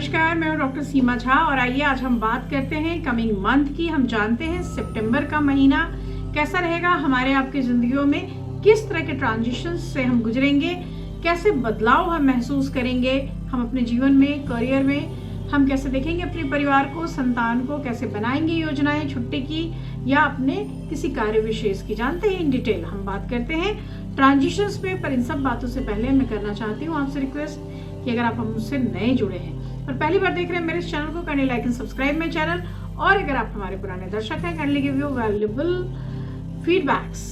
नमस्कार, मैं हूं डॉक्टर सीमा झा और आइए आज हम बात करते हैं कमिंग मंथ की। हम जानते हैं सितंबर का महीना कैसा रहेगा हमारे आपकी जिंदगियों में, किस तरह के ट्रांजिशन से हम गुजरेंगे, कैसे बदलाव हम महसूस करेंगे हम अपने जीवन में, करियर में, हम कैसे देखेंगे अपने परिवार को, संतान को, कैसे बनाएंगे योजनाएं छुट्टी की या अपने किसी कार्य विशेष की। जानते हैं इन डिटेल हम बात करते हैं ट्रांजिशंस पे। पर इन सब बातों से पहले मैं करना चाहती हूँ आपसे रिक्वेस्ट कि अगर आप मुझसे नए जुड़े हैं और पहली बार देख रहे हैं मेरे इस चैनल को, करने लाइक एंड सब्सक्राइब मेरे चैनल। और अगर आप हमारे पुराने दर्शक हैं, kindly give your valuable feedbacks,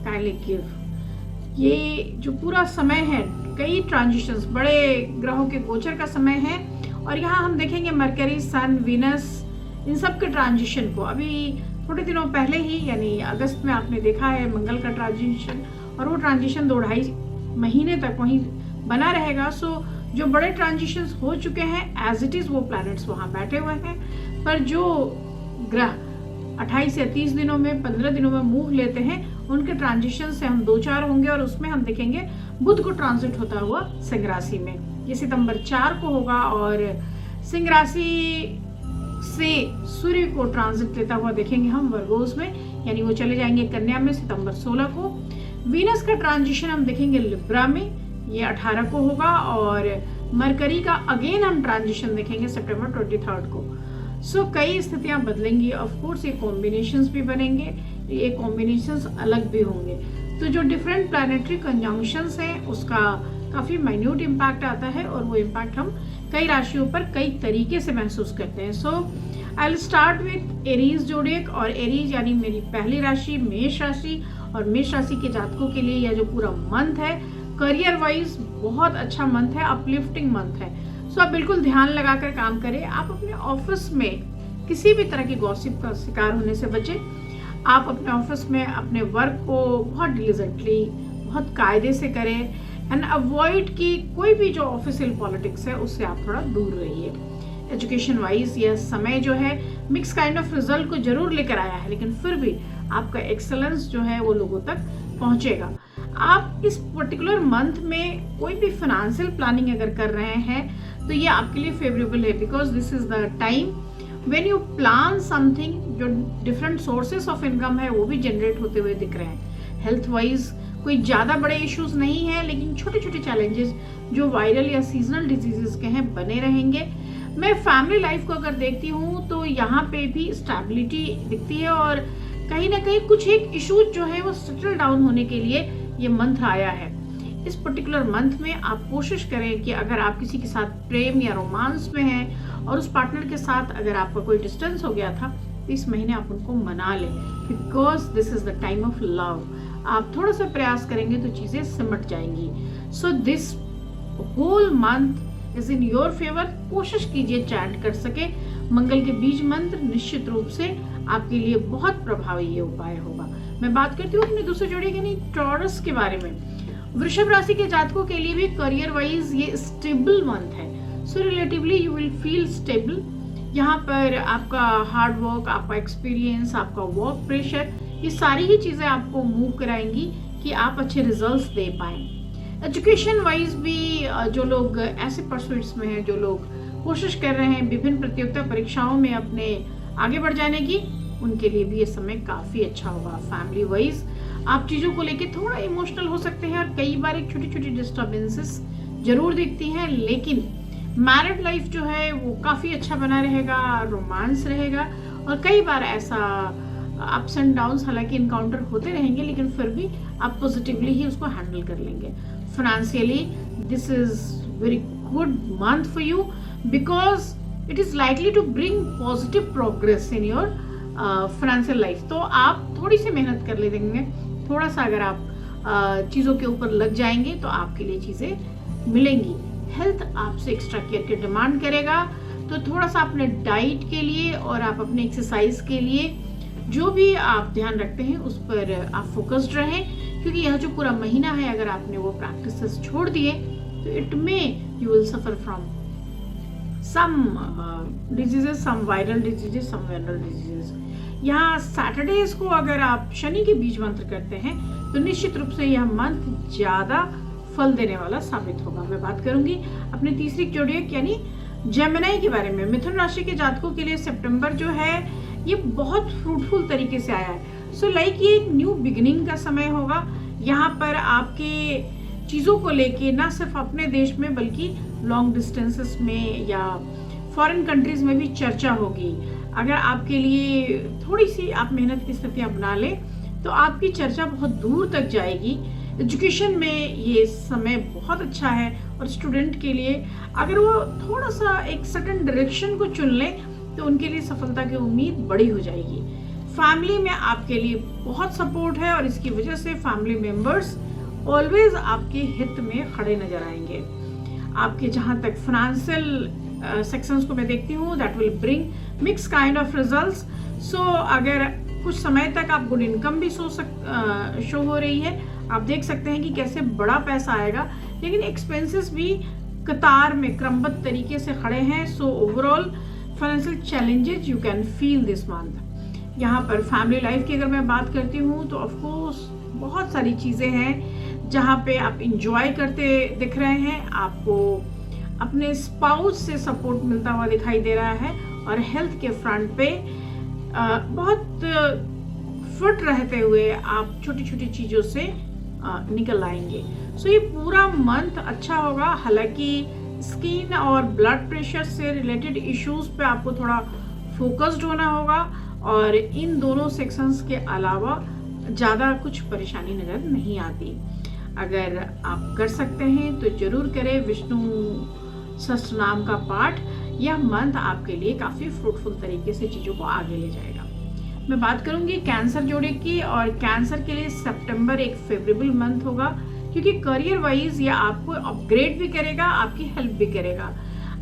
kindly give. ये जो पूरा समय है, कई ट्रांजिशंस, बड़े ग्रहों के गोचर का समय है और यहाँ हम देखेंगे मरकरी, सन, वीनस, इन सब के ट्रांजिशन को। अभी थोड़े दिनों पहले ही यानी अगस्त में आपने देखा है मंगल का ट्रांजिशन, और वो ट्रांजिशन 2-2.5 महीने तक वहीं बना रहेगा। सो जो बड़े ट्रांजिशंस हो चुके हैं एज इट इज, वो प्लैनेट्स वहां बैठे हुए हैं, पर जो ग्रह 28 या 30 दिनों में, 15 दिनों में मूव लेते हैं, उनके ट्रांजिशन से हम 2-4 होंगे और उसमें हम देखेंगे बुध को ट्रांजिट होता हुआ सिंह राशि में। ये सितंबर 4 को होगा और सिंह राशि से सूर्य को ट्रांजिट लेता हुआ देखेंगे हम वर्गोस में, यानी वो चले जाएंगे कन्या में सितंबर 16 को। वीनस का ट्रांजिशन हम देखेंगे लिब्रा में, ये 18 को होगा और मरकरी का अगेन हम ट्रांजिशन देखेंगे सितंबर 23 को। सो कई स्थितियां बदलेंगी, ऑफ कोर्स ये कॉम्बिनेशंस भी बनेंगे, ये कॉम्बिनेशंस अलग भी होंगे। तो जो डिफरेंट प्लैनेटरी कंजंक्शंस हैं उसका काफी माइन्यूट इम्पैक्ट आता है और वो इम्पैक्ट हम कई राशियों पर कई तरीके से महसूस करते हैं। So I will start with Aries zodiac, और एरीज यानी मेरी पहली राशि मेष राशि, और मेष राशि के जातकों के लिए यह जो पूरा मंथ है करियर वाइज बहुत अच्छा मंथ है, अपलिफ्टिंग मंथ है। सो आप बिल्कुल ध्यान लगाकर काम करें। आप अपने ऑफिस में किसी भी तरह की गॉसिप का शिकार होने से बचें। आप अपने ऑफिस में अपने वर्क को बहुत डिलिजेंटली, बहुत कायदे से करें एंड अवॉइड कि कोई भी जो ऑफिशियल पॉलिटिक्स है उससे आप थोड़ा दूर रहिए। एजुकेशन वाइज यह समय जो है मिक्स काइंड ऑफ रिजल्ट को जरूर लेकर आया है, लेकिन फिर भी आपका एक्सेलेंस जो है वो लोगों तक पहुंचेगा। आप इस पर्टिकुलर मंथ में कोई भी फाइनेंशियल प्लानिंग अगर कर रहे हैं तो ये आपके लिए फेवरेबल है, because this is the time when you plan something. जो डिफरेंट सोर्सेस ऑफ इनकम है वो भी जनरेट होते हुए दिख रहे हैं। हेल्थ वाइज कोई ज़्यादा बड़े इश्यूज नहीं है, लेकिन छोटे छोटे चैलेंजेस जो वायरल या सीजनल डिजीजेस के हैं बने रहेंगे। मैं फैमिली लाइफ को अगर देखती हूँ तो यहाँ पे भी स्टेबिलिटी दिखती है और कहीं ना कहीं कुछ एक इश्यूज जो है वो सेटल डाउन होने के लिए ये मंथ आया है। इस पर्टिकुलर मंथ में आप कोशिश करें कि अगर आप किसी के साथ प्रेम या रोमांस में हैं और उस पार्टनर के साथ अगर आपका कोई डिस्टेंस हो गया था तो इस महीने आप उनको मना लें, because this is the time of love. आप थोड़ा सा प्रयास करेंगे तो चीजें सिमट जाएंगी। So this whole month is in your favour. कोशिश कीजिए चैंट कर सके मंगल के बीज मंत्र, निश्चित रूप से आपके लिए बहुत प्रभावी ये उपाय होगा। मैं बात करती हूँ अपने दूसरे जोड़ी यानी टॉरस के बारे में। वृषभ राशि के जातकों के लिए भी करियर वाइज ये स्टेबल मंथ है। So relatively you will feel stable. यहाँ पर आपका हार्ड वर्क, आपका एक्सपीरियंस, आपका वर्क प्रेशर, ये सारी ही चीजें आपको मूव कराएंगी कि आप अच्छे रिजल्ट्स दे पाए। एजुकेशन वाइज भी जो लोग ऐसे परस्यूट्स में हैं, जो लोग कोशिश कर रहे हैं विभिन्न प्रतियोगिता परीक्षाओं में अपने आगे बढ़ जाने की, उनके लिए भी ये समय काफी अच्छा होगा। फैमिली वाइज आप चीजों को लेके थोड़ा इमोशनल हो सकते हैं और कई बार एक छोटी छोटी डिस्टर्बेंसेस जरूर दिखती हैं, लेकिन मैरिड लाइफ जो है वो काफी अच्छा बना रहेगा, रोमांस रहेगा और कई बार ऐसा अप्स एंड डाउन्स हालांकि इनकाउंटर होते रहेंगे, लेकिन फिर भी आप पॉजिटिवली ही उसको हैंडल कर लेंगे। Financially this is very good month for you because it is likely to bring positive progress in your financial life. तो आप थोड़ी सी मेहनत कर ले देंगे, थोड़ा सा अगर आप चीज़ों के ऊपर लग जाएंगे तो आपके लिए चीज़ें मिलेंगी। हेल्थ आपसे एक्स्ट्रा केयर की डिमांड करेगा, तो थोड़ा सा अपने डाइट के लिए और आप अपने एक्सरसाइज के लिए जो भी आप ध्यान रखते हैं उस पर आप फोकस्ड रहें, क्योंकि यह जो पूरा महीना है अगर आपने वो प्रैक्टिसेस छोड़ दिए तो it may you will suffer from some diseases, some viral diseases, some venereal diseases। यहाँ सैटरडेज को अगर आप शनि के बीज मंत्र करते हैं तो निश्चित रूप से यह मंथ ज्यादा फल देने वाला साबित होगा। मैं बात करूंगी अपने तीसरी जोड़ियक यानी जेमिनी के बारे में, मिथुन राशि के जातकों के लिए सितंबर जो है ये बहुत फ्रूटफुल तरीके से आया है। सो लाइक ये एक न्यू बिगिनिंग का समय होगा। यहाँ पर आपके चीज़ों को लेके ना सिर्फ अपने देश में बल्कि लॉन्ग डिस्टेंसेस में या फॉरेन कंट्रीज में भी चर्चा होगी। अगर आपके लिए थोड़ी सी आप मेहनत की स्थितियाँ बना लें तो आपकी चर्चा बहुत दूर तक जाएगी। एजुकेशन में ये समय बहुत अच्छा है और स्टूडेंट के लिए अगर वो थोड़ा सा एक सर्टेन डायरेक्शन को चुन लें तो उनके लिए सफलता की उम्मीद बड़ी हो जाएगी। फैमिली में आपके लिए बहुत सपोर्ट है और इसकी वजह से फैमिली मेंबर्स ऑलवेज आपके हित में खड़े नजर आएंगे। आपके जहाँ तक फाइनेंशियल सेक्शंस को मैं देखती हूँ that will bring mix kind of results. So अगर कुछ समय तक आप गुड इनकम भी शो हो रही है, आप देख सकते हैं कि कैसे बड़ा पैसा आएगा, लेकिन एक्सपेंसेस भी कतार में क्रमबद्ध तरीके से खड़े हैं। So overall financial challenges you can feel this month. यहाँ पर फैमिली लाइफ की अगर मैं बात करती हूँ तो ऑफ कोर्स बहुत सारी चीज़ें हैं जहाँ पे आप इंजॉय करते दिख रहे हैं। आपको अपने स्पाउस से सपोर्ट मिलता हुआ दिखाई दे रहा है और हेल्थ के फ्रंट पे बहुत फिट रहते हुए आप छोटी छोटी चीज़ों से निकल आएंगे। सो ये पूरा मंथ अच्छा होगा। हालांकि स्किन और ब्लड प्रेशर से रिलेटेड इश्यूज पे आपको थोड़ा फोकस्ड होना होगा और इन दोनों सेक्शंस के अलावा ज़्यादा कुछ परेशानी नज़र नहीं आती। अगर आप कर सकते हैं तो जरूर करें विष्णु सहस्त्रनाम का पाठ। यह मंथ आपके लिए काफ़ी फ्रूटफुल तरीके से चीज़ों को आगे ले जाएगा। मैं बात करूंगी कैंसर जोड़े की, और कैंसर के लिए सितंबर एक फेवरेबल मंथ होगा क्योंकि करियर वाइज यह आपको अपग्रेड भी करेगा, आपकी हेल्प भी करेगा।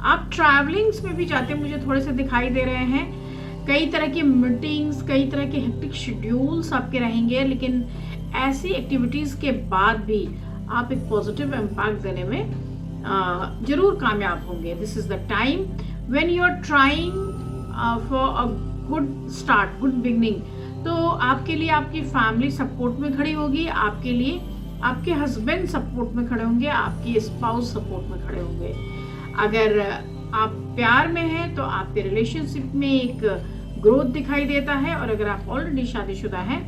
आप ट्रैवलिंग्स में भी जाते मुझे थोड़े से दिखाई दे रहे हैं। कई तरह की मीटिंग्स, कई तरह के हेक्टिक शेड्यूल्स आपके रहेंगे, लेकिन ऐसी एक्टिविटीज़ के बाद भी आप एक पॉजिटिव इम्पैक्ट देने में जरूर कामयाब होंगे। This is the time when you are trying for a good start, good beginning. तो आपके लिए आपकी फैमिली सपोर्ट में खड़ी होगी, आपके लिए आपके हस्बैंड सपोर्ट में खड़े होंगे, आपकी स्पाउस सपोर्ट में खड़े होंगे। अगर आप प्यार में हैं तो आपके रिलेशनशिप में एक ग्रोथ दिखाई देता है, और अगर आप ऑलरेडी शादीशुदा हैं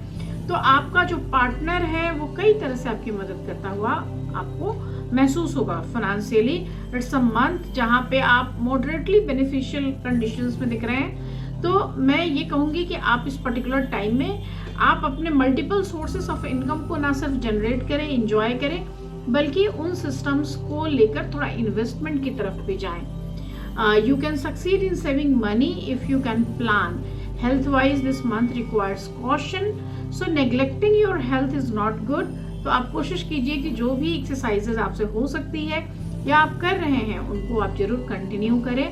तो आपका जो पार्टनर है वो कई तरह से आपकी मदद करता हुआ आपको महसूस होगा। फाइनेंशियली इट्स अ मंथ जहाँ पे आप मॉडरेटली बेनिफिशियल कंडीशंस में दिख रहे हैं। तो मैं ये कहूँगी कि आप इस पर्टिकुलर टाइम में आप अपने मल्टीपल सोर्सेस ऑफ इनकम को ना सिर्फ जनरेट करें, इंजॉय करें, बल्कि उन सिस्टम्स को लेकर थोड़ा इन्वेस्टमेंट की तरफ भी जाएं। You can succeed in saving money if you can plan. Health wise this month requires caution, so neglecting your health is not good. तो आप कोशिश कीजिए कि जो भी एक्सरसाइजेज आपसे हो सकती है या आप कर रहे हैं उनको आप जरूर कंटिन्यू करें।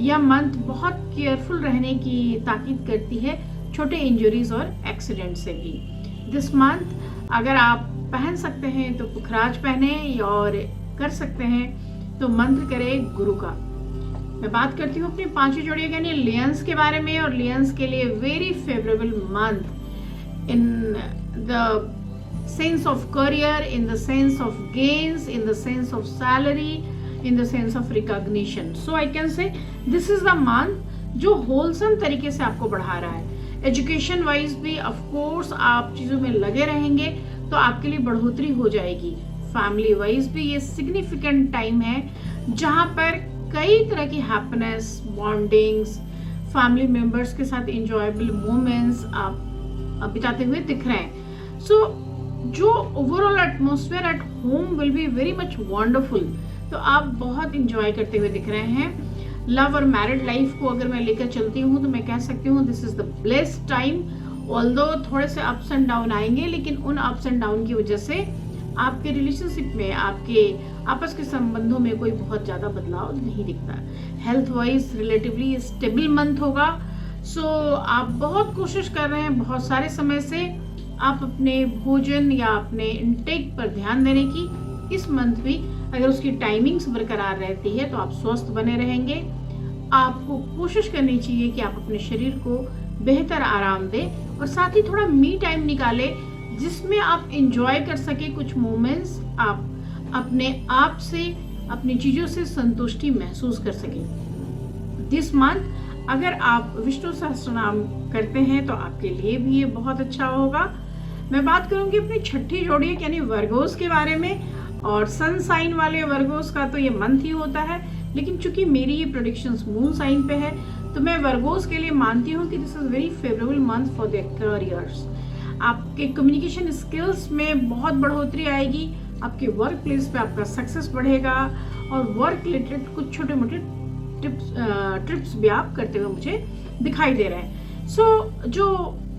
यह मंथ बहुत केयरफुल रहने की ताकीद करती है छोटे इंजरीज और एक्सीडेंट से भी। दिस मंथ अगर आप पहन सकते हैं तो पुखराज पहने, और कर सकते हैं तो मंत्र करें गुरु का। मैं बात करती हूँ अपनी पांचवी जोड़ी यानी लियंस के बारे में, और लियंस के लिए very favourable month in the sense of career, in the sense of gains, in the sense of salary, in the sense of recognition. So I can say this is the month जो wholesome तरीके से आपको बढ़ा रहा है। Education wise भी of course आप चीज़ों में लगे रहेंगे तो आपके लिए बढ़ोतरी हो जाएगी। फैमिली वाइज भी ये सिग्निफिकेंट टाइम है जहाँ पर कई तरह की हैप्पीनेस, बॉन्डिंग्स, फैमिली मेम्बर्स के साथ इंजॉयबल मोमेंट्स आप बिताते हुए दिख रहे हैं। सो जो overall atmosphere at home will be very much wonderful. तो आप बहुत इंजॉय करते हुए दिख रहे हैं। लव और मैरिड लाइफ को अगर मैं लेकर चलती हूँ तो मैं कह सकती हूँ this is the blessed time. Although थोड़े से अप्स एंड डाउन आएंगे, लेकिन उन अप्स एंड डाउन की वजह से आपके रिलेशनशिप में, आपके आपस के संबंधों में कोई बहुत ज़्यादा बदलाव नहीं दिखता। Health wise relatively stable month होगा। सो आप बहुत कोशिश कर रहे हैं बहुत सारे समय से आप अपने भोजन या अपने इंटेक पर ध्यान देने की। इस मंथ भी अगर उसकी टाइमिंग्स बरकरार रहती है तो आप स्वस्थ बने रहेंगे। आपको कोशिश करनी चाहिए कि आप अपने शरीर को बेहतर आराम दें और साथ ही थोड़ा मी टाइम निकालें जिसमें आप इंजॉय कर सके कुछ मोमेंट्स, आप अपने आप से, अपनी चीज़ों से संतुष्टि महसूस कर सकें। दिस मंथ अगर आप विष्णु सहस्त्रनाम करते हैं तो आपके लिए भी ये बहुत अच्छा होगा। मैं बात करूंगी अपनी छठी जोड़ी यानी वर्गोस के बारे में, और सन साइन वाले वर्गोस का तो ये मंथ ही होता है, लेकिन चूंकि मेरी ये प्रेडिक्शंस मून साइन पे है तो मैं वर्गोस के लिए मानती हूँ कि this is very favourable month for their careers. आपके कम्युनिकेशन स्किल्स में बहुत बढ़ोतरी आएगी, आपके वर्क प्लेस पे आपका सक्सेस बढ़ेगा, और वर्क रिलेटेड कुछ छोटे मोटे ट्रिप्स भी आप करते हुए मुझे दिखाई दे रहे हैं। सो जो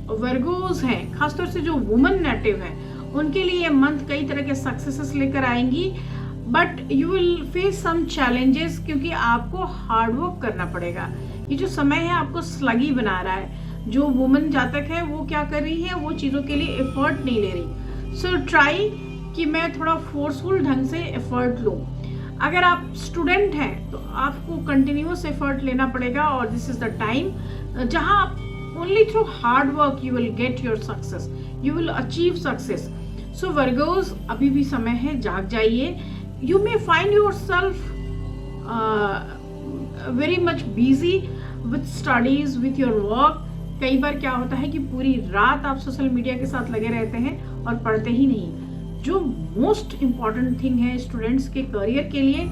वर्गोस हैं, खासतौर से जो वुमन नेटिव हैं, उनके लिए ये मंथ कई तरह के सक्सेसेस लेकर आएंगी, but you will face some challenges क्योंकि आपको हार्ड वर्क करना पड़ेगा। ये जो समय है आपको स्लगी बना रहा है। जो वुमन जातक है वो क्या कर रही है, वो चीज़ों के लिए एफर्ट नहीं ले रही। सो ट्राई कि मैं थोड़ा फोर्सफुल ढंग से एफर्ट लूँ। अगर आप स्टूडेंट हैं तो आपको कंटिन्यूस एफर्ट लेना पड़ेगा, और दिस इज द टाइम जहां आप only through hard work you will get your success, you will achieve success. So Virgo's अभी भी समय है, जाग जाइए। You may find your self very much busy with studies, with your work. कई बार क्या होता है कि पूरी रात आप सोशल मीडिया के साथ लगे रहते हैं और पढ़ते ही नहीं, जो मोस्ट इम्पॉर्टेंट थिंग है स्टूडेंट्स के करियर के लिए।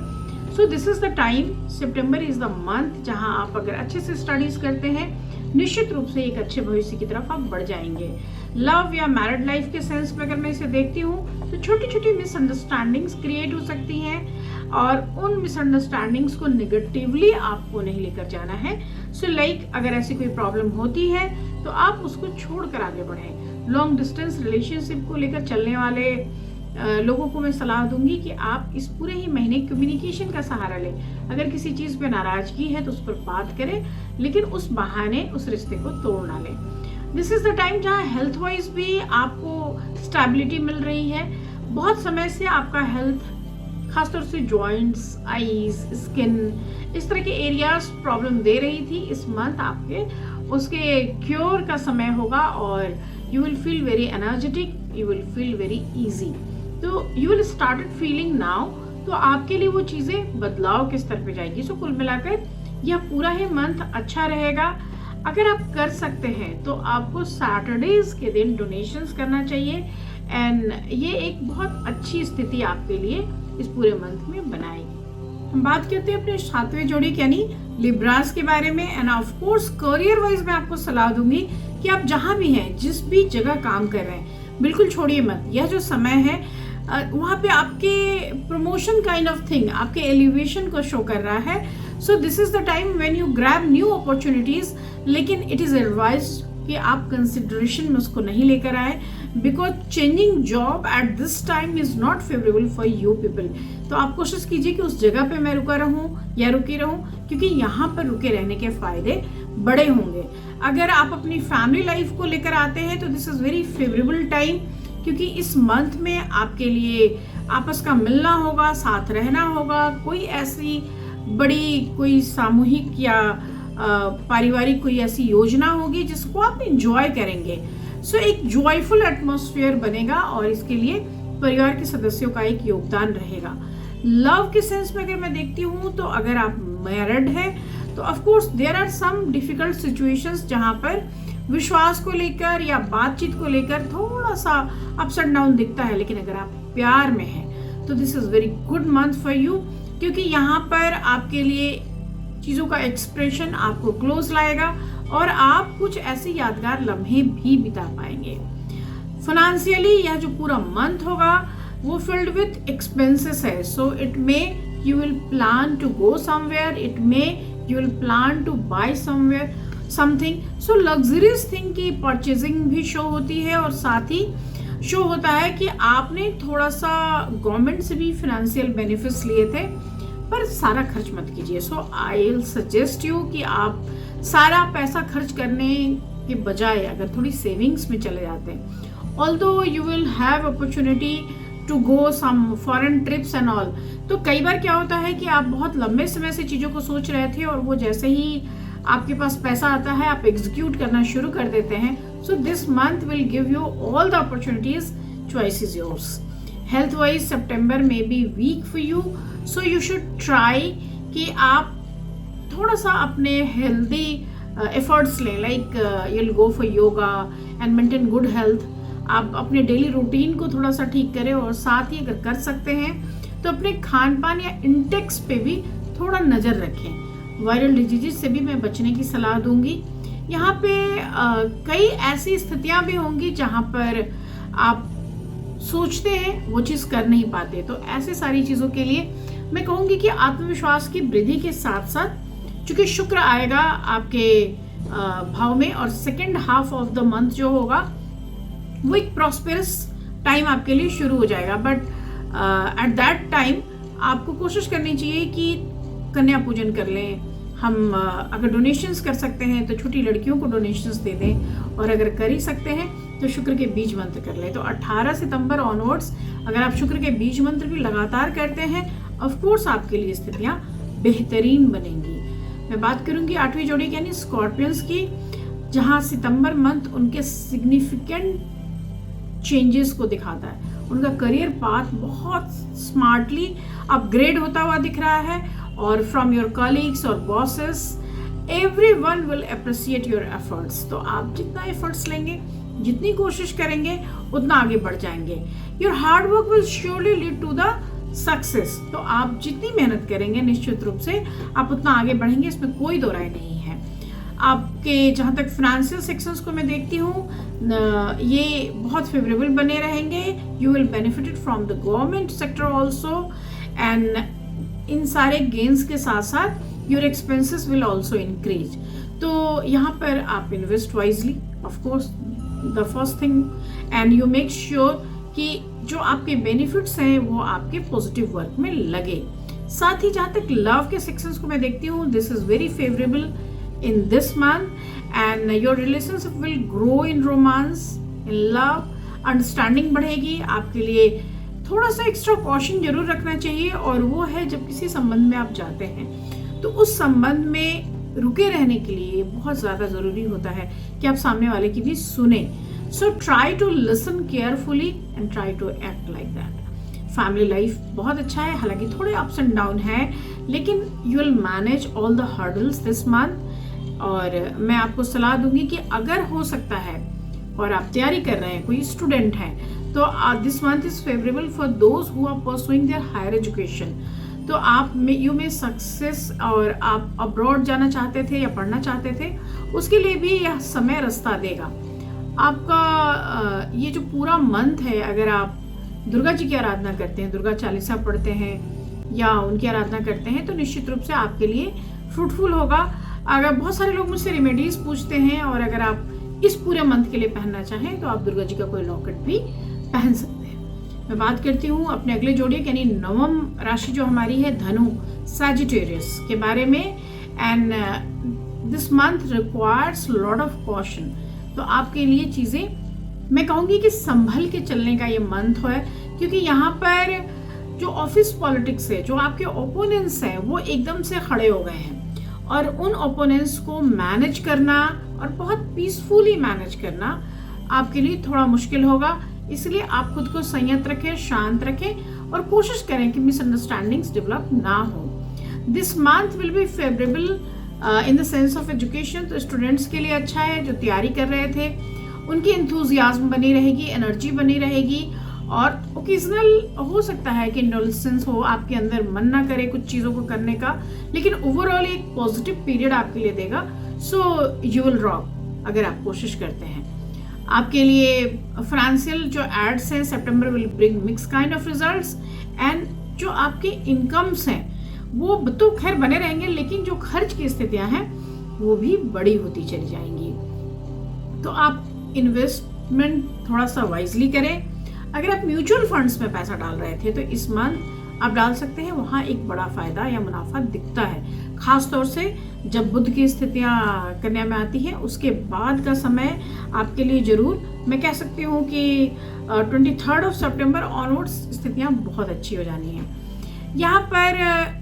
So this is the time, September is the month जहां आप अगर अच्छे से स्टडीज करते हैं निश्चित रूप से एक अच्छे भविष्य की तरफ आप बढ़ जाएंगे। लव या मैरिड लाइफ के सेंस में अगर मैं इसे देखती हूँ तो छोटी छोटी मिसअंडरस्टैंडिंग्स क्रिएट हो सकती हैं, और उन मिसअंडरस्टैंडिंग्स को निगेटिवली आपको नहीं लेकर जाना है। सो अगर ऐसी कोई प्रॉब्लम होती है तो आप उसको छोड़कर आगे बढ़ें। लॉन्ग डिस्टेंस रिलेशनशिप को लेकर चलने वाले लोगों को मैं सलाह दूंगी कि आप इस पूरे ही महीने कम्युनिकेशन का सहारा लें। अगर किसी चीज़ पे नाराजगी है तो उस पर बात करें, लेकिन उस बहाने उस रिश्ते को तोड़ ना लें। दिस इज द टाइम जहाँ हेल्थ वाइज भी आपको स्टेबिलिटी मिल रही है। बहुत समय से आपका हेल्थ, खासतौर से जॉइंट्स, आईज, स्किन, इस तरह के एरियाज प्रॉब्लम दे रही थी। इस मंथ आपके उसके क्योर का समय होगा, और you will feel very energetic, you will feel very easy. तो you will started feeling now, तो आपके लिए वो चीज़ें बदलाव के स्तर पे जाएगी। सो कुल मिलाकर यह पूरा ही मंथ अच्छा रहेगा। अगर आप कर सकते हैं तो आपको सैटरडेज के दिन डोनेशंस करना चाहिए, एंड ये एक बहुत अच्छी स्थिति आपके लिए इस पूरे मंथ में बनाएगी। हम बात करते हैं अपने 7वें जोड़ी यानी लिब्रास के बारे में, and of course career wise मैं आपको सलाह दूंगी कि आप जहां भी हैं, जिस भी जगह काम कर रहे हैं, बिल्कुल छोड़िए मत। यह जो समय है वहाँ पे आपके प्रमोशन काइंड ऑफ थिंग, आपके एलिवेशन को शो कर रहा है। So this is the time when you grab new opportunities, लेकिन इट इज एडवाइज्ड कि आप कंसिडरेशन में उसको नहीं लेकर आए, because changing job at this time is not favourable for you people. तो आप कोशिश कीजिए कि उस जगह पे मैं रुका रहूं या रुकी रहूं, क्योंकि यहाँ पर रुके रहने के फायदे बड़े होंगे। अगर आप अपनी फैमिली लाइफ को लेकर आते हैं तो this is very favourable time, क्योंकि इस मंथ में आपके लिए आपस का मिलना होगा, साथ रहना होगा। कोई ऐसी बड़ी कोई सामूहिक या पारिवारिक कोई ऐसी योजना होगी जिसको आप एंजॉय करेंगे। सो एक जॉयफुल एटमॉस्फेयर बनेगा, और इसके लिए परिवार के सदस्यों का एक योगदान रहेगा। लव के सेंस में अगर मैं देखती हूँ तो अगर आप मैरिड हैं तो of course there are some difficult situations जहाँ पर विश्वास को लेकर या बातचीत को लेकर थोड़ा सा अप्स एंड डाउन दिखता है, लेकिन अगर आप प्यार में हैं तो this is very good month for you, क्योंकि यहाँ पर आपके लिए चीज़ों का एक्सप्रेशन आपको क्लोज लाएगा, और आप कुछ ऐसे यादगार लम्हे भी बिता पाएंगे। फाइनेंशियली यह जो पूरा मंथ होगा वो फिल्ड विथ एक्सपेंसेस है। So it may you will plan to go somewhere, it may you will plan to buy somewhere something. So luxurious thing की परचेजिंग भी शो होती है, और साथ ही शो होता है कि आपने थोड़ा सा गवर्नमेंट से भी फाइनेंशियल बेनिफिट्स लिए थे, पर सारा खर्च मत कीजिए। सो आई विल सजेस्ट यू कि आप सारा पैसा खर्च करने के बजाय अगर थोड़ी सेविंग्स में चले जाते हैं, although you will have opportunity to go some foreign trips and all. तो कई बार क्या होता है कि आप बहुत लंबे समय से चीज़ों को सोच रहे थे, और वो जैसे ही आपके पास पैसा आता है आप एग्जीक्यूट करना शुरू कर देते हैं। So this month will give you all the opportunities, choice is yours. Health wise सितंबर में be weak for you, so you should try कि आप थोड़ा सा अपने हेल्दी एफर्ट्स लें, like you will go for yoga and maintain good health. आप अपने डेली रूटीन को थोड़ा सा ठीक करें, और साथ ही अगर कर सकते हैं तो अपने खान पान या इंटेक्स पे भी थोड़ा नज़र रखें। वायरल डिजीज से भी मैं बचने की सलाह दूंगी। यहाँ पे कई ऐसी स्थितियाँ भी होंगी जहाँ पर आप सोचते हैं वो चीज़ कर नहीं पाते, तो ऐसे सारी चीज़ों के लिए मैं कहूँगी कि आत्मविश्वास की वृद्धि के साथ साथ चूंकि शुक्र आएगा आपके भाव में, और second half of the month जो होगा वो एक प्रॉस्पेरस टाइम आपके लिए शुरू हो जाएगा। बट एट दैट टाइम आपको कोशिश करनी चाहिए कि कन्या पूजन कर लें। हम अगर डोनेशंस कर सकते हैं तो छोटी लड़कियों को डोनेशंस दे दें, और अगर कर ही सकते हैं तो शुक्र के बीज मंत्र कर लें। तो 18 सितंबर ऑनवर्ड्स अगर आप शुक्र के बीज मंत्र भी लगातार करते हैं, ऑफ कोर्स आपके लिए स्थितियां बेहतरीन बनेंगी। मैं बात करूंगी 8वीं जोड़ी यानी स्कॉर्पियंस की, जहां सितंबर मंथ उनके सिग्निफिकेंट चेंजेस को दिखाता है। उनका करियर पाथ बहुत स्मार्टली अपग्रेड होता हुआ दिख रहा है, और फ्रॉम योर कलीग्स और bosses everyone will appreciate your efforts. तो आप जितना एफर्ट्स लेंगे, जितनी कोशिश करेंगे, उतना आगे बढ़ जाएंगे। Your hard work will surely lead to the success. तो आप जितनी मेहनत करेंगे निश्चित रूप से आप उतना आगे बढ़ेंगे, इसमें कोई दो राय नहीं है। आपके जहाँ तक फाइनेंशियल सेक्शंस को मैं देखती हूँ, ये बहुत फेवरेबल बने रहेंगे। You will benefited from the government sector also, and in सारे गेन्स के साथ साथ your expenses will also increase. तो यहाँ पर आप invest wisely, of course the first thing, and you make sure कि जो आपके बेनिफिट्स हैं वो आपके पॉजिटिव वर्क में लगे। साथ ही जहाँ तक लव के सेक्शंस को मैं देखती हूँ, this is very favourable in this month, and your relationship will grow in romance, in love, understanding बढ़ेगी। आपके लिए थोड़ा सा एक्स्ट्रा कॉशन जरूर रखना चाहिए, और वो है जब किसी संबंध में आप जाते हैं तो उस संबंध में रुके रहने के लिए बहुत ज़्यादा ज़रूरी होता है कि आप सामने वाले की भी सुने। So try to listen carefully and try to act like that. Family life बहुत अच्छा है, हालांकि थोड़े अप्स एंड डाउन है, लेकिन you will manage all the hurdles this month. और मैं आपको सलाह दूंगी कि अगर हो सकता है और आप तैयारी कर रहे हैं, कोई स्टूडेंट हैं, तो this month is favourable for those who are pursuing their higher education. तो आप यू में सक्सेस, और आप अब्रॉड जाना चाहते थे या पढ़ना चाहते थे, उसके लिए भी यह समय रास्ता देगा। आपका ये जो पूरा मंथ है, अगर आप दुर्गा जी की आराधना करते हैं, दुर्गा चालीसा पढ़ते हैं या उनकी आराधना करते हैं, तो निश्चित रूप से आपके लिए फ्रूटफुल होगा। अगर बहुत सारे लोग मुझसे रेमेडीज पूछते हैं, और अगर आप इस पूरे मंथ के लिए पहनना चाहें तो आप दुर्गा जी का कोई लॉकेट भी पहन सकते हैं। मैं बात करती हूँ अपने अगले जोड़े यानी नवम राशि जो हमारी है धनु सैजिटेरियस के बारे में, and this month requires lot of caution. तो आपके लिए चीज़ें मैं कहूँगी कि संभल के चलने का ये मंथ है, क्योंकि यहाँ पर जो ऑफिस पॉलिटिक्स है, जो आपके ओपोनेंट्स हैं, वो एकदम से खड़े हो गए हैं, और उन ओपोनेंट्स को मैनेज करना और बहुत पीसफुली मैनेज करना आपके लिए थोड़ा मुश्किल होगा। इसलिए आप खुद को संयत रखें, शांत रखें, और कोशिश करें कि मिसअंडरस्टैंडिंग्स डेवलप ना हो। This month will be favourable in the sense of education. तो स्टूडेंट्स के लिए अच्छा है, जो तैयारी कर रहे थे उनकी एंथुजियाज्म बनी रहेगी, एनर्जी बनी रहेगी, और ओकेजनल हो सकता है कि इंडोलेंस हो, आपके अंदर मन ना करे कुछ चीज़ों को करने का, लेकिन ओवरऑल एक पॉजिटिव पीरियड आपके लिए देगा। सो यू विल रॉक अगर आप कोशिश करते हैं। आपके लिए फाइनेंशियल जो एड्स हैं, सितंबर will bring mix kind of results, and जो आपके इनकम्स हैं वो तो खैर बने रहेंगे, लेकिन जो खर्च की स्थितियां हैं वो भी बड़ी होती चली जाएंगी। तो आप इन्वेस्टमेंट थोड़ा सा वाइजली करें। अगर आप म्यूचुअल फंड्स में पैसा डाल रहे थे तो इस मंथ आप डाल सकते हैं, वहाँ एक बड़ा फायदा या मुनाफा दिखता है, खास तौर से जब बुध की स्थितियाँ कन्या में आती हैं, उसके बाद का समय आपके लिए जरूर मैं कह सकती हूँ कि 23 सितंबर ऑनवर्ड्स स्थितियाँ बहुत अच्छी हो जानी हैं। यहाँ पर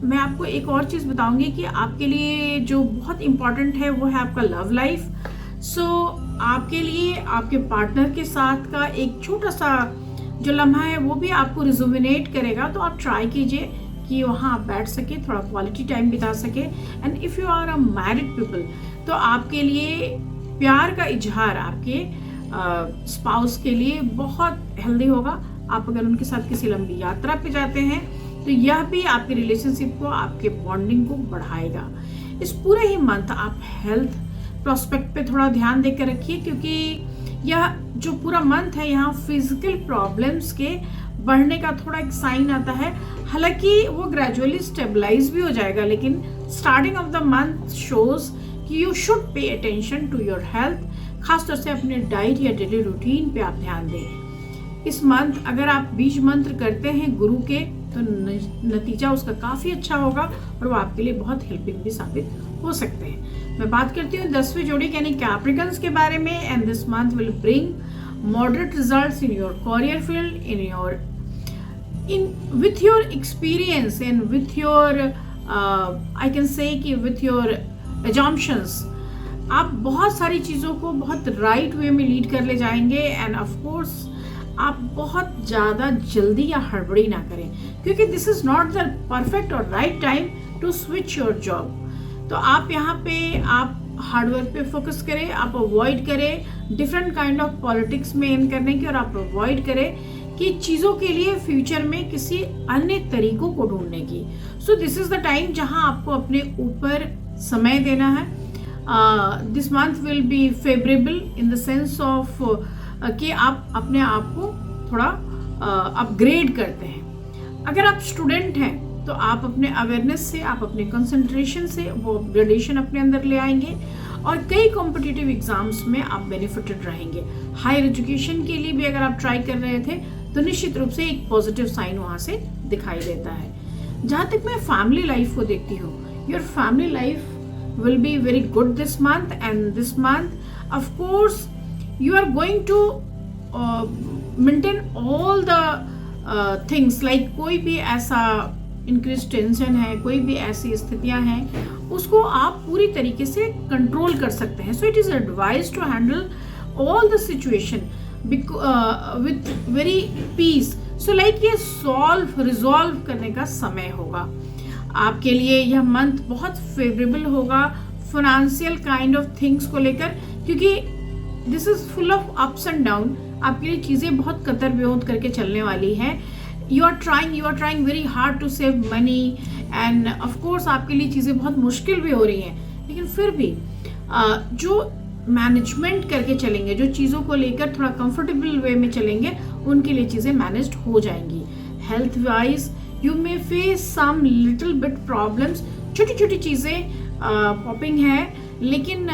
मैं आपको एक और चीज़ बताऊंगी कि आपके लिए जो बहुत इम्पॉर्टेंट है वो है आपका लव लाइफ। सो आपके लिए आपके पार्टनर के साथ का एक छोटा सा जो लम्हा है वो भी आपको रिजुविनेट करेगा। तो आप ट्राई कीजिए कि वहाँ आप बैठ सके, थोड़ा क्वालिटी टाइम बिता सके। And if you are a married people, तो आपके लिए प्यार का इजहार आपके स्पाउस के लिए बहुत हेल्दी होगा। आप अगर उनके साथ किसी लंबी यात्रा पे जाते हैं तो यह भी आपके रिलेशनशिप को, आपके बॉन्डिंग को बढ़ाएगा। इस पूरे ही मंथ आप हेल्थ प्रोस्पेक्ट पे थोड़ा ध्यान देकर रखिए, क्योंकि यह जो पूरा मंथ है यहाँ फिजिकल प्रॉब्लम्स के बढ़ने का थोड़ा एक साइन आता है। हालांकि वो ग्रेजुअली स्टेबलाइज भी हो जाएगा, लेकिन starting of the month shows कि you should pay attention to your health. खासतौर से अपने डाइट या डेली रूटीन पे आप ध्यान दें। इस मंथ अगर आप बीज मंत्र करते हैं गुरु के, तो नतीजा उसका काफ़ी अच्छा होगा और वो आपके लिए बहुत हेल्पिंग भी साबित हो सकते हैं। मैं बात करती हूँ 10वीं जोड़ी यानी कैप्रिकॉन्स के बारे में। And this month will bring moderate results in your career field, with your experience and with your I can say कि with your assumptions, आप बहुत सारी चीज़ों को बहुत राइट वे में लीड कर ले जाएंगे। एंड ऑफ कोर्स आप बहुत ज़्यादा जल्दी या हड़बड़ी ना करें, क्योंकि this is not the perfect और right time to switch your job. तो आप यहाँ पे आप हार्डवर्क पे फोकस करें, आप अवॉइड करें डिफरेंट काइंड ऑफ पॉलिटिक्स में इन करने की, और आप अवॉइड करें कि चीज़ों के लिए फ्यूचर में किसी अन्य तरीकों को ढूंढने की। So this is the time जहां आपको अपने ऊपर समय देना है। This month will be favourable in the sense of कि आप अपने आप को थोड़ा अपग्रेड करते हैं। अगर आप स्टूडेंट हैं तो आप अपने अवेयरनेस से, आप अपने कंसंट्रेशन से वो अपग्रेडेशन अपने अंदर ले आएंगे, और कई कॉम्पिटिटिव एग्जाम्स में आप बेनिफिटेड रहेंगे। हायर एजुकेशन के लिए भी अगर आप ट्राई कर रहे थे तो निश्चित रूप से एक पॉजिटिव साइन वहाँ से दिखाई देता है। जहाँ तक मैं फैमिली लाइफ को देखती हूँ, your family life will be very good this month. And this month of course you are going to maintain all the things, like कोई भी ऐसा इंक्रीज टेंशन है, कोई भी ऐसी स्थितियां हैं, उसको आप पूरी तरीके से कंट्रोल कर सकते हैं। So it is advise to handle all the situation with very peace. So like ये रिजॉल्व करने का समय होगा आपके लिए। यह मंथ बहुत फेवरेबल होगा फाइनेंशियल काइंड ऑफ थिंग्स को लेकर, क्योंकि this is full of ups and down. आपके लिए चीज़ें बहुत कतर बेहोद करके चलने वाली हैं। You are trying very hard to save money, and of course आपके लिए चीज़ें बहुत मुश्किल भी हो रही हैं, लेकिन फिर भी जो मैनेजमेंट करके चलेंगे, जो चीज़ों को लेकर थोड़ा कंफर्टेबल वे में चलेंगे, उनके लिए चीज़ें मैनेज्ड हो जाएंगी। Health wise you may face some little bit problems, छोटी छोटी चीज़ें पॉपिंग है, लेकिन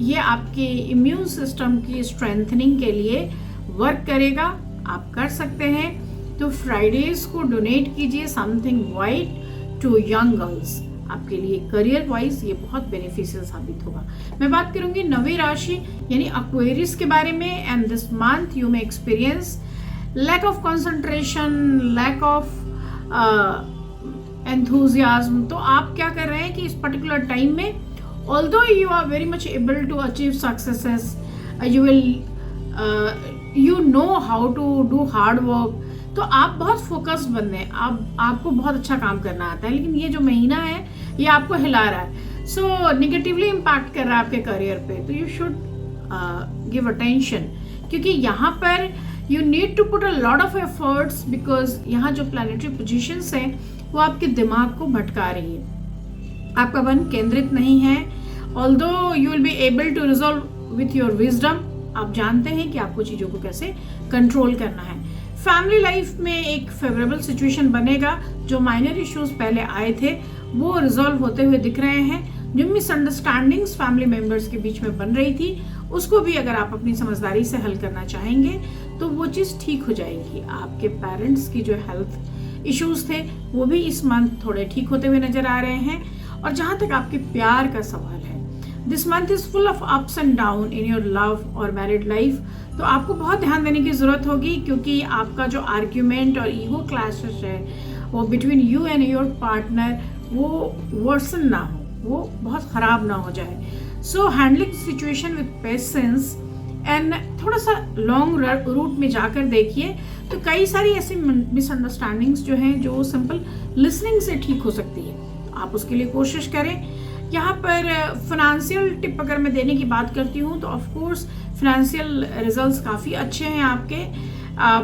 ये आपके इम्यून सिस्टम की स्ट्रेंथनिंग के लिए वर्क करेगा। आप कर सकते हैं तो फ्राइडेज को डोनेट कीजिए something white to young girls. आपके लिए करियर वाइज ये बहुत बेनिफिशियल साबित होगा। मैं बात करूंगी 9वीं राशि यानी एक्वेरियस के बारे में। And this month you may experience lack of concentration, lack of enthusiasm. तो आप क्या कर रहे हैं कि इस पर्टिकुलर टाइम में, although you are very much able to achieve successes, you know how to do hard work, तो आप बहुत फोकस्ड बंदे हैं, आपको बहुत अच्छा काम करना आता है। लेकिन ये जो महीना है ये आपको हिला रहा है, सो निगेटिवली इम्पैक्ट कर रहा है आपके करियर पे। तो यू शुड गिव अटेंशन, क्योंकि यहाँ पर you need to put a lot of efforts, because यहाँ जो प्लैनेटरी पोजीशंस हैं वो आपके दिमाग को भटका रही है, आपका मन केंद्रित नहीं है। Although you will be able to resolve with your wisdom, आप जानते हैं कि आपको चीज़ों को कैसे कंट्रोल करना है। फैमिली लाइफ में एक फेवरेबल सिचुएशन बनेगा। जो माइनर इश्यूज पहले आए थे वो रिजॉल्व होते हुए दिख रहे हैं। जो मिसअंडरस्टैंडिंग्स फैमिली मेंबर्स के बीच में बन रही थी, उसको भी अगर आप अपनी समझदारी से हल करना चाहेंगे तो वो चीज़ ठीक हो जाएगी। आपके पेरेंट्स की जो हेल्थ इश्यूज थे वो भी इस मंथ थोड़े ठीक होते हुए नजर आ रहे हैं। और जहाँ तक आपके प्यार का सवाल है, this month is full of ups and down in your love और मैरिड लाइफ। तो आपको बहुत ध्यान देने की ज़रूरत होगी, क्योंकि आपका जो आर्ग्यूमेंट और ईगो क्लैशेस है वो between you and your partner वो वर्सन ना हो, वो बहुत ख़राब ना हो जाए। So handling situation with patience and थोड़ा सा लॉन्ग रूट में जाकर देखिए तो कई सारी ऐसी मिसअंडरस्टैंडिंग्स जो हैं जो सिंपल लिसनिंग से ठीक हो सकती है, तो आप उसके लिए कोशिश करें। यहाँ पर फाइनेंशियल टिप अगर मैं देने की बात करती हूँ तो ऑफ कोर्स फाइनेंशियल रिजल्ट्स काफ़ी अच्छे हैं आपके,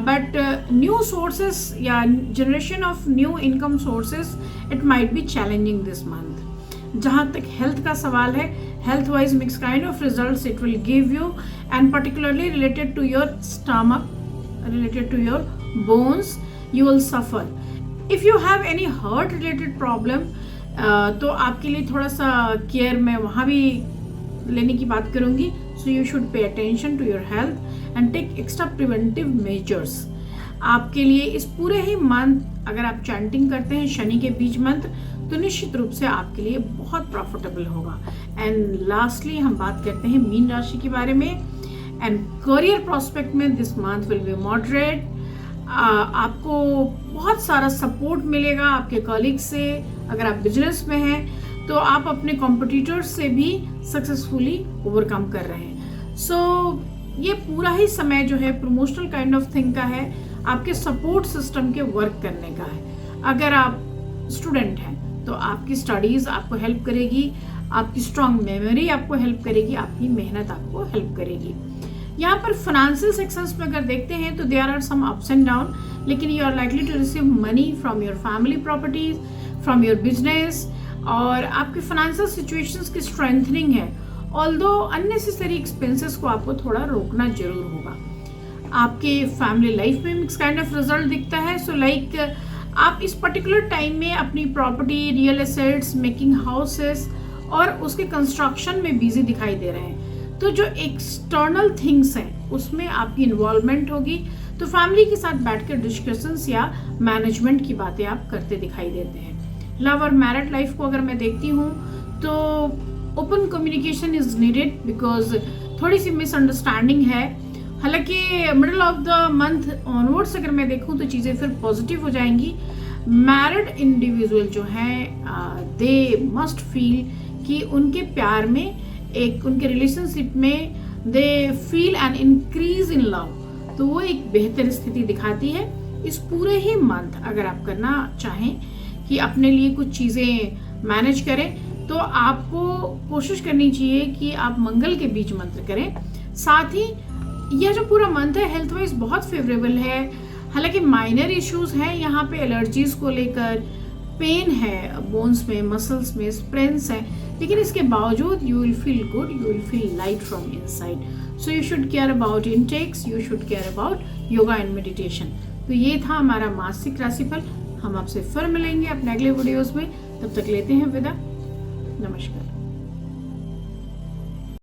बट न्यू सोर्सेस या generation of new income sources it might be challenging this month. जहाँ तक हेल्थ का सवाल है, health wise mixed kind of results it will give you, and particularly related to your stomach, related to your bones, you will suffer. If you have any heart related problem, तो आपके लिए थोड़ा सा care मैं वहाँ भी लेने की बात करूँगी। So you should pay attention to your health and take extra preventive measures. आपके लिए इस पूरे ही मंथ अगर आप चैंटिंग करते हैं शनि के बीज मंत्र, तो निश्चित रूप से आपके लिए बहुत प्रॉफिटेबल होगा। एंड लास्टली हम बात करते हैं मीन राशि के बारे में। एंड करियर प्रोस्पेक्ट में this month will be moderate. आपको बहुत सारा सपोर्ट मिलेगा आपके कलीग से। अगर आप बिजनेस में हैं तो आप अपने कॉम्पिटिटर्स से भी सक्सेसफुली ओवरकम कर रहे हैं। सो ये पूरा ही समय जो है प्रमोशनल काइंड ऑफ थिंग का है, आपके सपोर्ट सिस्टम के वर्क करने का है। अगर आप स्टूडेंट हैं तो आपकी स्टडीज़ आपको हेल्प करेगी, आपकी स्ट्रांग मेमोरी आपको हेल्प करेगी, आपकी मेहनत आपको हेल्प करेगी। यहाँ पर फाइनेंशियल सेक्शंस में अगर देखते हैं तो there are some ups and down, लेकिन you are likely to receive money from your family properties, from your business, और आपकी फाइनेंशियल सिचुएशंस की स्ट्रेंथनिंग है। ऑल्दो अननेसेसरी एक्सपेंसेस को आपको थोड़ा रोकना जरूर होगा। आपके फैमिली लाइफ में मिक्स काइंड ऑफ रिजल्ट दिखता है। सो लाइक आप इस पर्टिकुलर टाइम में अपनी property, real assets, making houses और उसके कंस्ट्रक्शन में बिजी दिखाई दे रहे हैं। तो जो एक्सटर्नल थिंग्स हैं उसमें आपकी इन्वॉल्वमेंट होगी। तो फैमिली के साथ बैठकर डिस्कशंस या मैनेजमेंट की बातें आप करते दिखाई देते हैं। लव और मैरिड लाइफ को अगर मैं देखती हूँ तो open communication is needed, because थोड़ी सी मिसअंडरस्टैंडिंग है। हालांकि middle of the month onwards अगर मैं देखूं तो चीज़ें फिर पॉजिटिव हो जाएंगी। मैरिड इंडिविजुअल जो हैं दे मस्ट फील कि उनके प्यार में, एक उनके रिलेशनशिप में they feel an increase in love, तो वो एक बेहतर स्थिति दिखाती है। इस पूरे ही मंथ अगर आप करना चाहें कि अपने लिए कुछ चीज़ें मैनेज करें तो आपको कोशिश करनी चाहिए कि आप मंगल के बीज मंत्र करें। साथ ही यह जो पूरा मंथ है हेल्थ वाइज बहुत फेवरेबल है। हालांकि माइनर इश्यूज हैं यहाँ पे, एलर्जीज को लेकर, पेन है बोन्स में, मसल्स में, स्प्रेन्स हैं, लेकिन इसके बावजूद you will feel good, you will feel light from inside. So you should care about intakes, you should care about yoga and meditation. तो ये था हमारा मासिक राशिफल। हम आपसे फिर मिलेंगे अपने अगले वीडियोस में, तब तक लेते हैं विदा। नमस्कार।